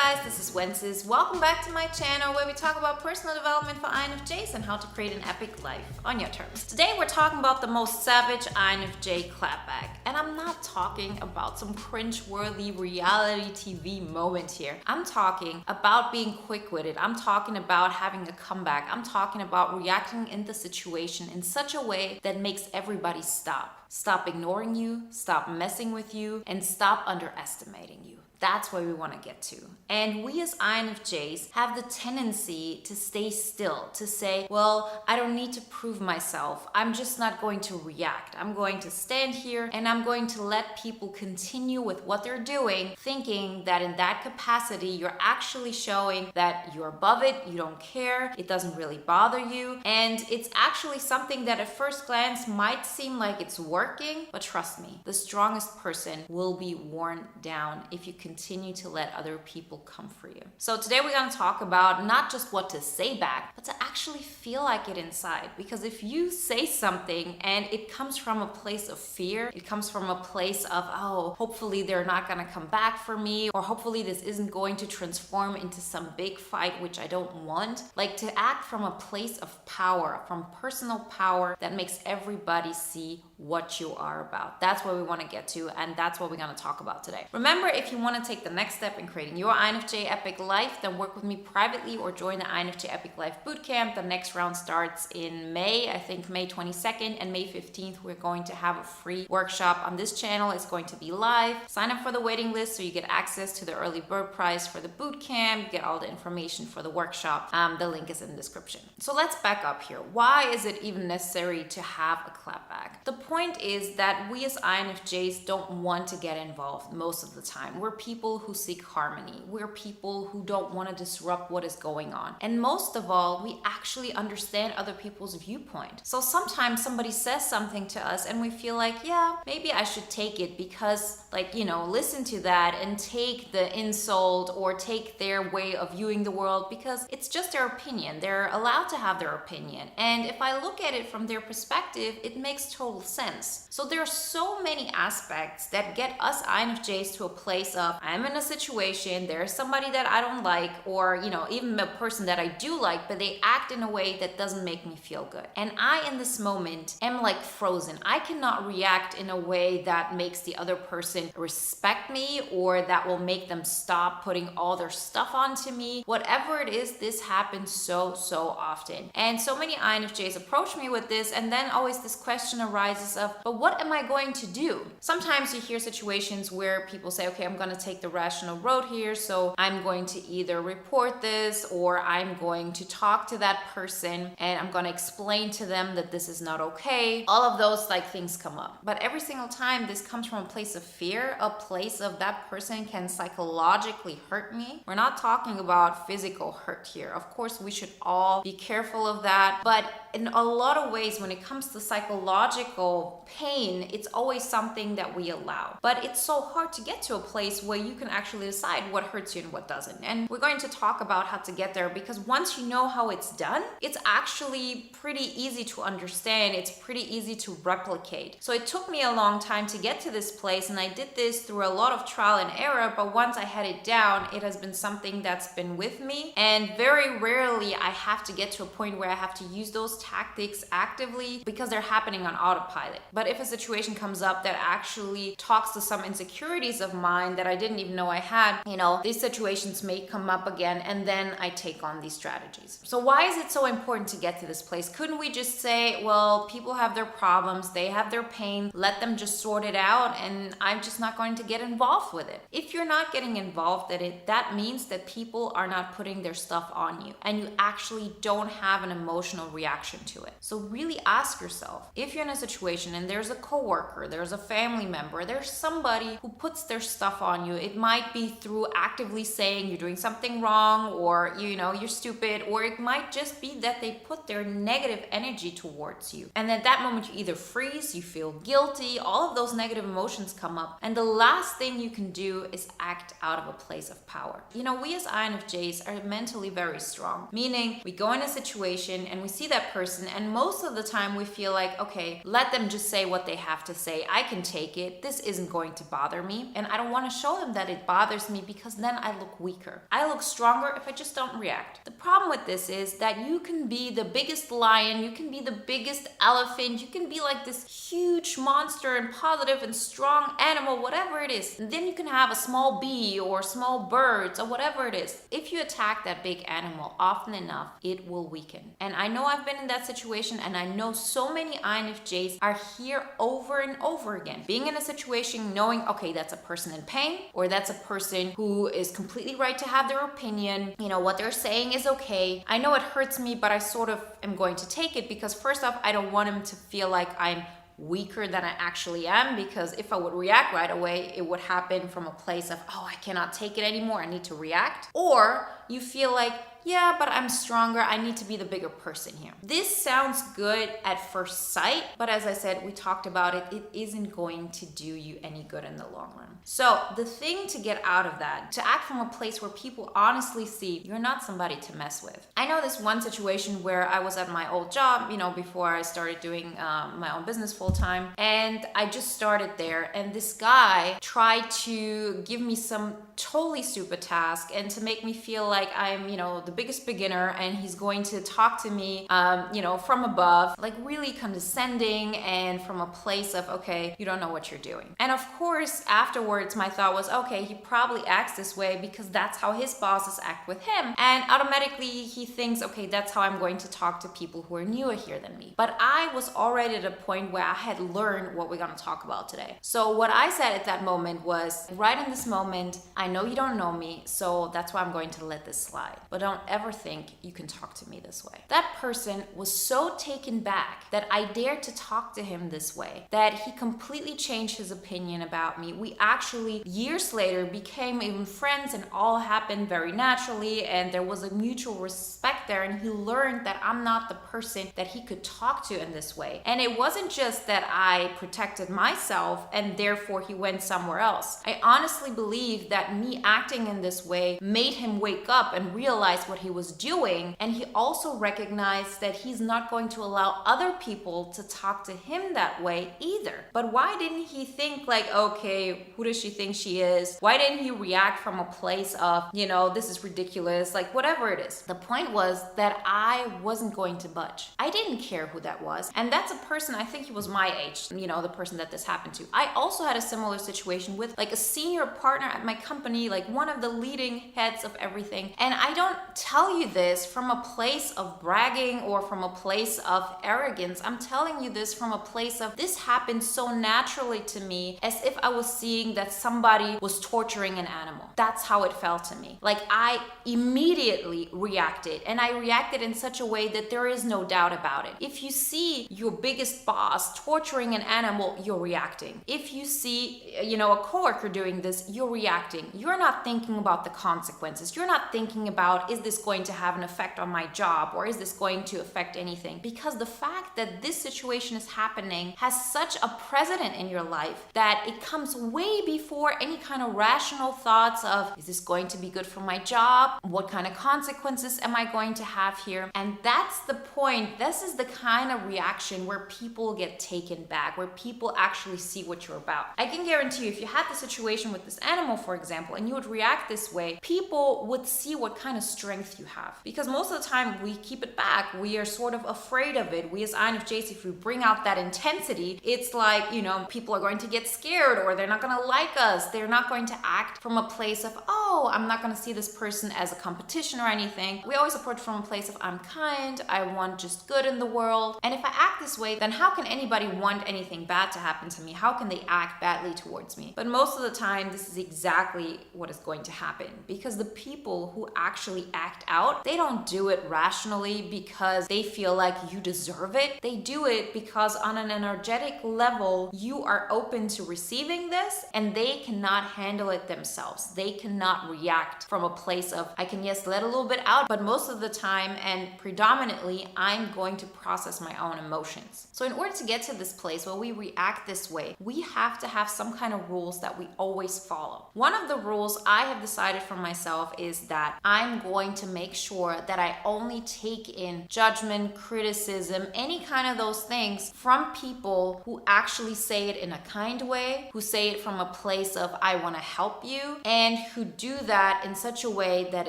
guys, this is Wenzes. Welcome back to my channel where we talk about personal development for INFJs and how to create an epic life on your terms. Today we're talking about the Most Savage INFJ Clapback. And I'm not talking about some cringe-worthy reality TV moment here. I'm talking about being quick-witted. I'm talking about having a comeback. I'm talking about reacting in the situation in such a way that makes everybody stop. Stop ignoring you, stop messing with you, and stop underestimating you. That's where we want to get to. And we as INFJs have the tendency to stay still, to say, well, I don't need to prove myself. I'm just not going to react. I'm going to stand here and I'm going to let people continue with what they're doing, thinking that in that capacity, you're actually showing that you're above it, you don't care, it doesn't really bother you. And it's actually something that at first glance might seem like it's working, but trust me, the strongest person will be worn down if you continue to let other people come for you. So today we're going to talk about not just what to say back, but to actually feel like it inside. Because if you say something and it comes from a place of fear, it comes from a place of, oh, hopefully they're not going to come back for me, or hopefully this isn't going to transform into some big fight, which I don't want. Like to act from a place of power, from personal power that makes everybody see what you are about. That's what we want to get to, and that's what we're going to talk about today. Remember, if you want to take the next step in creating your INFJ Epic Life, then work with me privately or join the INFJ Epic Life Bootcamp. The next round starts in May, I think May 22nd and May 15th. We're going to have a free workshop on this channel. It's going to be live. Sign up for the waiting list so you get access to the early bird price for the bootcamp, get all the information for the workshop. The link is in the description. So let's back up here. Why is it even necessary to have a clapback? The point is that we as INFJs don't want to get involved most of the time. We're people who seek harmony. We're people who don't want to disrupt what is going on. And most of all, we actually understand other people's viewpoint. So sometimes somebody says something to us and we feel like, yeah, maybe I should take it because, like, listen to that and take the insult or take their way of viewing the world because it's just their opinion. They're allowed to have their opinion. And if I look at it from their perspective, it makes total sense. So there are so many aspects that get us INFJs to a place of, I'm in a situation, there's somebody that I don't like, or even a person that I do like, but they act in a way that doesn't make me feel good. And I, in this moment, am like frozen. I cannot react in a way that makes the other person respect me or that will make them stop putting all their stuff onto me. Whatever it is, this happens so often. And so many INFJs approach me with this, and then always this question arises of, but what am I going to do? Sometimes you hear situations where people say, okay, I'm going to take the rational road here, so I'm going to either report this or I'm going to talk to that person and I'm going to explain to them that this is not okay. All of those things come up. But every single time this comes from a place of fear, a place of that person can psychologically hurt me. We're not talking about physical hurt here. Of course, we should all be careful of that. But in a lot of ways, when it comes to psychological pain, it's always something that we allow. But it's so hard to get to a place where you can actually decide what hurts you and what doesn't. And we're going to talk about how to get there because once you know how it's done, it's actually pretty easy to understand. It's pretty easy to replicate. So it took me a long time to get to this place, and I did this through a lot of trial and error, but once I had it down, it has been something that's been with me. And very rarely I have to get to a point where I have to use those tactics actively because they're happening on autopilot. But if a situation comes up that actually talks to some insecurities of mine that I didn't even know I had, these situations may come up again, and then I take on these strategies. So why is it so important to get to this place? Couldn't we just say, well, people have their problems, they have their pain, let them just sort it out, and I'm just not going to get involved with it? If you're not getting involved in it, that means that people are not putting their stuff on you, and you actually don't have an emotional reaction to it. So really ask yourself, if you're in a situation and there's a coworker, there's a family member, there's somebody who puts their stuff on you, it might be through actively saying you're doing something wrong, or you're stupid, or it might just be that they put their negative energy towards you. And at that moment you either freeze, you feel guilty, all of those negative emotions come up, and the last thing you can do is act out of a place of power. We as INFJs are mentally very strong, meaning we go in a situation and we see that person person, and most of the time we feel like, okay, let them just say what they have to say. I can take it. This isn't going to bother me. And I don't want to show them that it bothers me, because then I look weaker. I look stronger if I just don't react. The problem with this is that you can be the biggest lion, you can be the biggest elephant, you can be like this huge monster and positive and strong animal, whatever it is. And then you can have a small bee or small birds or whatever it is. If you attack that big animal often enough, it will weaken. And I know I've been in that situation, and I know so many INFJs are here over and over again. Being in a situation knowing, okay, that's a person in pain, or that's a person who is completely right to have their opinion. You know, what they're saying is okay. I know it hurts me, but I sort of am going to take it, because first off, I don't want him to feel like I'm weaker than I actually am, because if I would react right away, it would happen from a place of, oh, I cannot take it anymore, I need to react. Or you feel like, yeah, but I'm stronger, I need to be the bigger person here. This sounds good at first sight, but as I said, we talked about it, it isn't going to do you any good in the long run. So the thing to get out of that, to act from a place where people honestly see you're not somebody to mess with. I know this one situation where I was at my old job, you know, before I started doing my own business full time, and I just started there, and this guy tried to give me some totally stupid task and to make me feel like I'm, you know, the biggest beginner, and he's going to talk to me, you know, from above, like really condescending and from a place of, okay, you don't know what you're doing. And of course, afterwards, my thought was, okay, he probably acts this way because that's how his bosses act with him. And automatically he thinks, okay, that's how I'm going to talk to people who are newer here than me. But I was already at a point where I had learned what we're going to talk about today. So what I said at that moment was, right in this moment, I know you don't know me, so that's why I'm going to let this slide. But don't ever think you can talk to me this way. That person was so taken back that I dared to talk to him this way, that he completely changed his opinion about me. We actually, years later, became even friends, and all happened very naturally, and there was a mutual respect there, and he learned that I'm not the person that he could talk to in this way. And it wasn't just that I protected myself and therefore he went somewhere else. I honestly believe that me acting in this way made him wake up and realize what he was doing, and he also recognized that he's not going to allow other people to talk to him that way either. But why didn't he think like, okay, who does she think she is? Why didn't he react from a place of, you know, this is ridiculous, like whatever it is? The point was that I wasn't going to budge. I didn't care who that was, and that's a person, I think he was my age, you know, the person that this happened to. I also had a similar situation with like a senior partner at my company, like one of the leading heads of everything. And I don't tell you this from a place of bragging or from a place of arrogance. I'm telling you this from a place of, this happened so naturally to me, as if I was seeing that somebody was torturing an animal. That's how it felt to me. Like I immediately reacted, and I reacted in such a way that there is no doubt about it. If you see your biggest boss torturing an animal, you're reacting. If you see, you know, a coworker doing this, you're reacting. You're not thinking about the consequences. You're not thinking about, is this going to have an effect on my job, or is this going to affect anything? Because the fact that this situation is happening has such a precedent in your life that it comes way before any kind of rational thoughts of, is this going to be good for my job? What kind of consequences am I going to have here? And that's the point. This is the kind of reaction where people get taken back, where people actually see what you're about. I can guarantee you, if you had the situation with this animal, for example, and you would react this way, people would see what kind of strength you have. Because most of the time we keep it back. We are sort of afraid of it. We as INFJs, if we bring out that intensity, it's like, you know, people are going to get scared, or they're not going to like us. They're not going to act from a place of, oh, I'm not going to see this person as a competition or anything. We always approach from a place of, I'm kind, I want just good in the world. And if I act this way, then how can anybody want anything bad to happen to me? How can they act badly towards me? But most of the time, this is exactly what is going to happen, because the people who actually act out, they don't do it rationally because they feel like you deserve it. They do it because on an energetic level, you are open to receiving this, and they cannot handle it themselves. They cannot react from a place of, I can, yes, let a little bit out, but most of the time and predominantly, I'm going to process my own emotions. So in order to get to this place where we react this way, we have to have some kind of rules that we always follow. One of the rules I have decided for myself is that I'm going going to make sure that I only take in judgment, criticism, any kind of those things from people who actually say it in a kind way, who say it from a place of I want to help you, and who do that in such a way that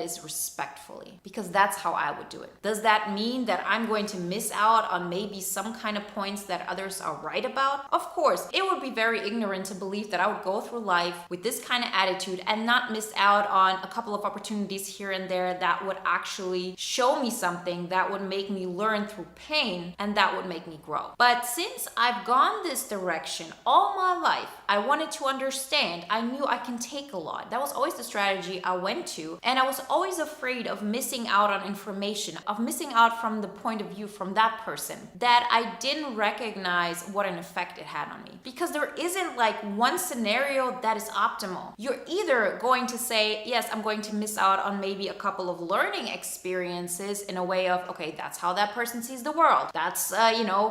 is respectfully, because that's how I would do it. Does that mean that I'm going to miss out on maybe some kind of points that others are right about? Of course, it would be very ignorant to believe that I would go through life with this kind of attitude and not miss out on a couple of opportunities here and there that would actually show me something that would make me learn through pain and that would make me grow. But since I've gone this direction all my life, I wanted to understand. I knew I can take a lot. That was always the strategy I went to, and I was always afraid of missing out on information, of missing out from the point of view from that person, that I didn't recognize what an effect it had on me. Because there isn't like one scenario that is optimal. You're either going to say, yes, I'm going to miss out on maybe a couple of learning experiences in a way of, okay, that's how that person sees the world. That's,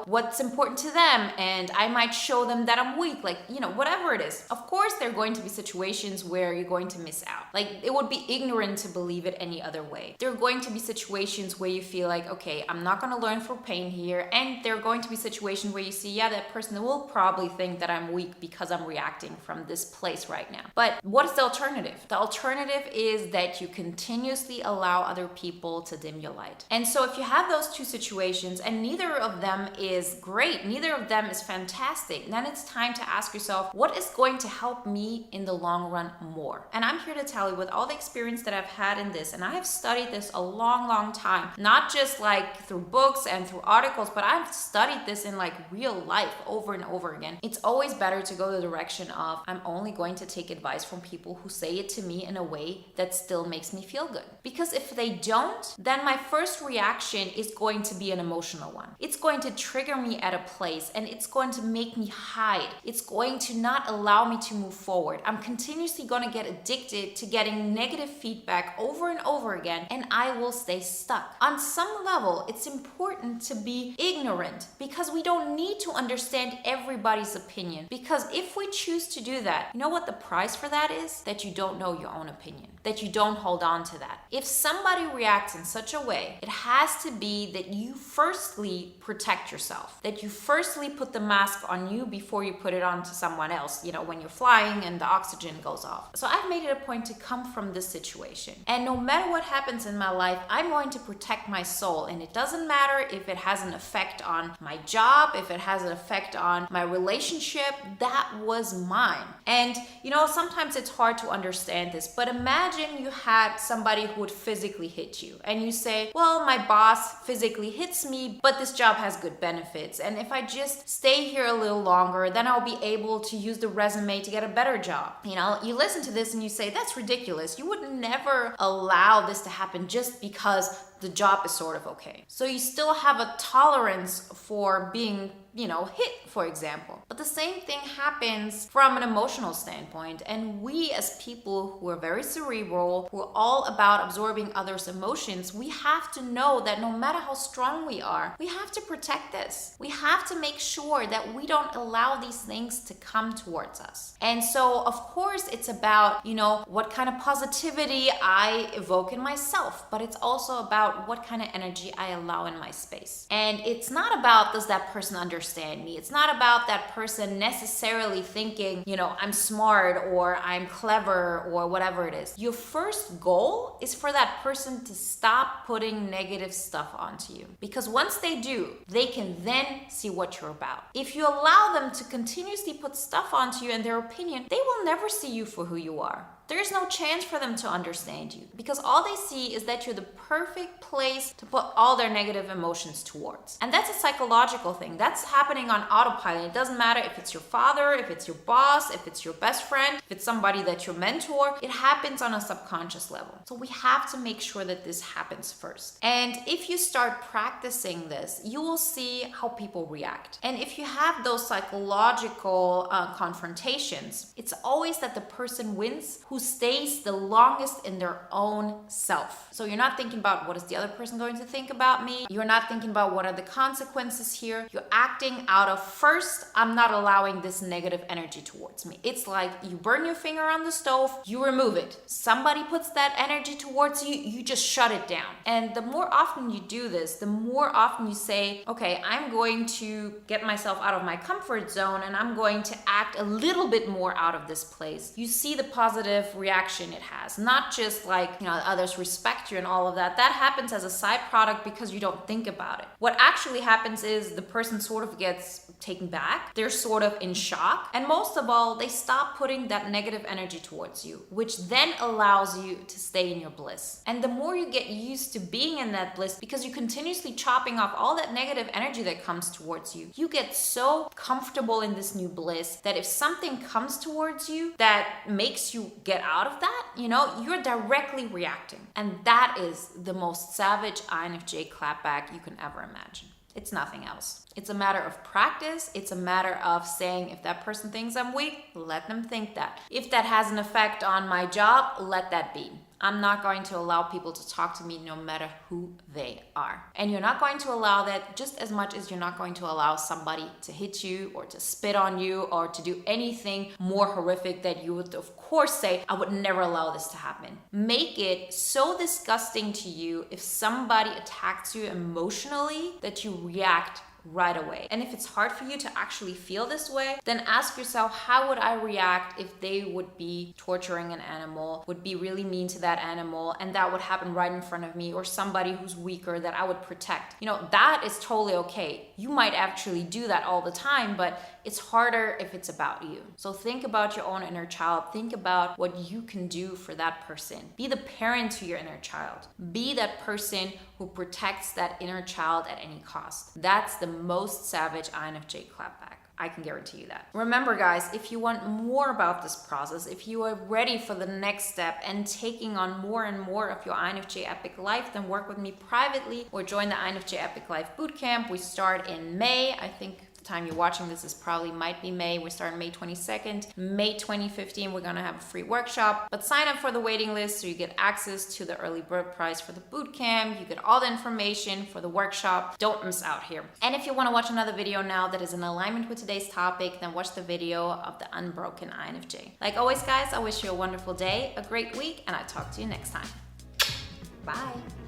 what's important to them. And I might show them that I'm weak, whatever it is. Of course, there are going to be situations where you're going to miss out. Like, it would be ignorant to believe it any other way. There are going to be situations where you feel like, okay, I'm not going to learn through pain here. And there are going to be situations where you see, yeah, that person will probably think that I'm weak because I'm reacting from this place right now. But what is the alternative? The alternative is that you continuously allow other people to dim your light. And so if you have those two situations and neither of them is great, neither of them is fantastic, then it's time to ask yourself, what is going to help me in the long run more? And I'm here to tell you, with all the experience that I've had in this, and I have studied this a long, long time, not just like through books and through articles, but I've studied this in like real life over and over again. It's always better to go the direction of, I'm only going to take advice from people who say it to me in a way that still makes me feel good. Because if they don't, then my first reaction is going to be an emotional one. It's going to trigger me at a place and it's going to make me hide. It's going to not allow me to move forward. I'm continuously going to get addicted to getting negative feedback over and over again, and I will stay stuck. On some level, it's important to be ignorant because we don't need to understand everybody's opinion. Because if we choose to do that, you know what the price for that is? That you don't know your own opinion, that you don't hold on to that. If somebody reacts in such a way, it has to be that you firstly protect yourself, that you firstly put the mask on you before you put it on to someone else, when you're flying and the oxygen goes off. So I've made it a point to come from this situation. And no matter what happens in my life, I'm going to protect my soul. And it doesn't matter if it has an effect on my job, if it has an effect on my relationship, that was mine. And sometimes it's hard to understand this, but imagine you had somebody who would physically hit you and you say, well, my boss physically hits me, but this job has good benefits. And if I just stay here a little longer, then I'll be able to use the resume to get a better job. You listen to this and you say, that's ridiculous. You would never allow this to happen just because the job is sort of okay. So you still have a tolerance for being hit, for example. But the same thing happens from an emotional standpoint. And we as people who are very cerebral, who are all about absorbing others' emotions, we have to know that no matter how strong we are, we have to protect this. We have to make sure that we don't allow these things to come towards us. And so, of course, it's about, what kind of positivity I evoke in myself, but it's also about what kind of energy I allow in my space. And it's not about, does that person understand me? It's not about that person necessarily thinking, I'm smart or I'm clever or whatever it is. Your first goal is for that person to stop putting negative stuff onto you. Because once they do, they can then see what you're about. If you allow them to continuously put stuff onto you and their opinion, they will never see you for who you are. There's no chance for them to understand you because all they see is that you're the perfect place to put all their negative emotions towards. And that's a psychological thing. That's happening on autopilot. It doesn't matter if it's your father, if it's your boss, if it's your best friend, if it's somebody that's your mentor. It happens on a subconscious level. So we have to make sure that this happens first. And if you start practicing this, you will see how people react. And if you have those psychological confrontations, it's always that the person wins who who stays the longest in their own self. So you're not thinking about what is the other person going to think about me. You're not thinking about what are the consequences here. You're acting out of, first, I'm not allowing this negative energy towards me. It's like you burn your finger on the stove, you remove it. Somebody puts that energy towards you, you just shut it down. And the more often you do this, the more often you say, okay, I'm going to get myself out of my comfort zone and I'm going to act a little bit more out of this place. You see the positive reaction it has, not just like, others respect you and all of that. That happens as a side product because you don't think about it. What actually happens is the person sort of gets taken back. They're sort of in shock. And most of all, they stop putting that negative energy towards you, which then allows you to stay in your bliss. And the more you get used to being in that bliss, because you're continuously chopping off all that negative energy that comes towards you, you get so comfortable in this new bliss that if something comes towards you that makes you get out of that, you're directly reacting. And that is the most savage INFJ clapback you can ever imagine. It's nothing else. It's a matter of practice. It's a matter of saying, if that person thinks I'm weak, let them think that. If that has an effect on my job, let that be. I'm not going to allow people to talk to me no matter who they are. And you're not going to allow that just as much as you're not going to allow somebody to hit you or to spit on you or to do anything more horrific that you would, of course, say, I would never allow this to happen. Make it so disgusting to you if somebody attacks you emotionally that you react right away. And if it's hard for you to actually feel this way, then ask yourself, how would I react if they would be torturing an animal, would be really mean to that animal, and that would happen right in front of me, or somebody who's weaker that I would protect? That is totally okay. You might actually do that all the time, but it's harder if it's about you. So think about your own inner child. Think about what you can do for that person. Be the parent to your inner child. Be that person who protects that inner child at any cost. That's the most savage INFJ clapback. I can guarantee you that. Remember, guys, if you want more about this process, if you are ready for the next step and taking on more and more of your INFJ Epic Life, then work with me privately or join the INFJ Epic Life Bootcamp. We start in May. I think time you're watching this is probably might be May. We start May 22nd. May 2015, we're gonna have a free workshop, but sign up for the waiting list so you get access to the early bird price for the bootcamp. You get all the information for the workshop. Don't miss out here. And if you wanna watch another video now that is in alignment with today's topic, then watch the video of the unbroken INFJ. Like always, guys, I wish you a wonderful day, a great week, and I'll talk to you next time. Bye.